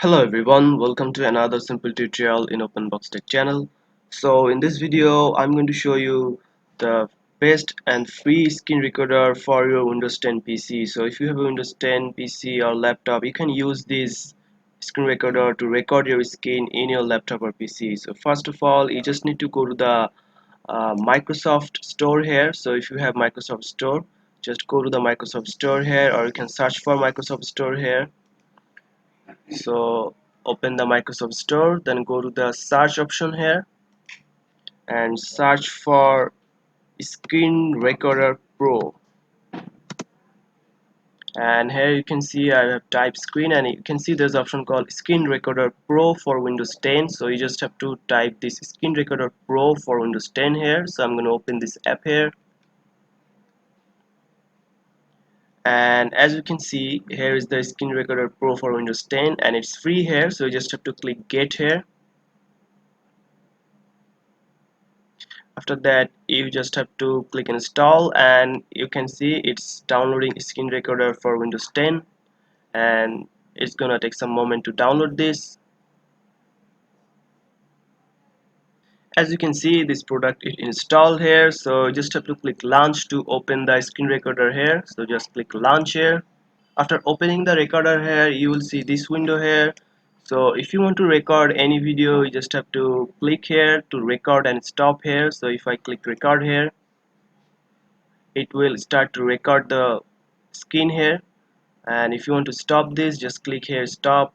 Hello everyone, welcome to another simple tutorial in OpenBox Tech channel. So in this video I'm going to show you the best and free screen recorder for your Windows 10 PC. So if you have a Windows 10 PC or laptop, you can use this screen recorder to record your screen in your laptop or PC. So first of all, you just need to go to the Microsoft Store here. So if you have Microsoft Store, just go to the Microsoft Store here, or you can search for Microsoft Store here. So open the Microsoft Store, then go to the search option here and search for Screen Recorder Pro. And here you can see I have typed screen, and you can see there's an option called Screen Recorder Pro for Windows 10. So you just have to type this Screen Recorder Pro for Windows 10 here. So I'm going to open this app here, and as you can see, here is the Screen Recorder Pro for Windows 10, and it's free here. So you just have to click Get here. After that, you just have to click install, and you can see it's downloading screen recorder for Windows 10, and it's gonna take some moment to download this. As you can see, this product is installed here, so you just have to click launch to open the screen recorder here. So just click launch here. After opening the recorder here, you will see this window here. So if you want to record any video, you just have to click here to record and stop here. So if I click record here, it will start to record the screen here, and if you want to stop this, just click here stop.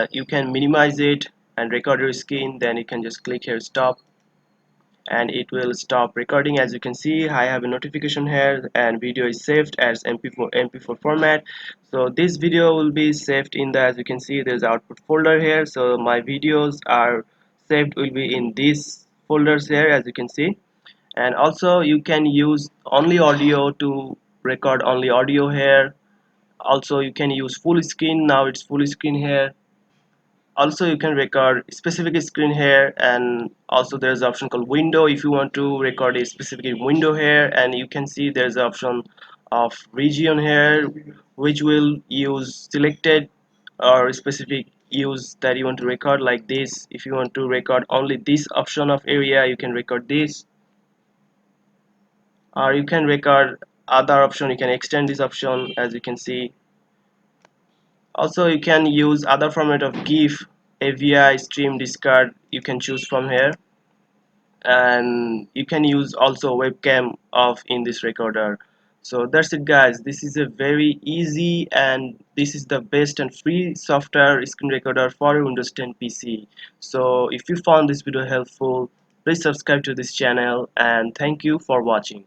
You can minimize it and record your screen, then you can just click here stop, and it will stop recording. As you can see, I have a notification here and video is saved as mp4 format. So this video will be saved in the, as you can see, there's output folder here. So my videos are saved, will be in these folders here, as you can see. And also you can use only audio to record only audio here. Also you can use full screen, now it's full screen here. Also you can record specific screen here, and also there's an option called window if you want to record a specific window here. And you can see there's an option of region here, which will use selected or specific use that you want to record, like this. If you want to record only this option of area, you can record this, or you can record other option, you can extend this option, as you can see. Also you can use other format of GIF, AVI, stream, discard, you can choose from here. And you can use also webcam of in this recorder. So that's it guys, this is a very easy, and this is the best and free software screen recorder for Windows 10 PC. So if you found this video helpful, please subscribe to this channel, and thank you for watching.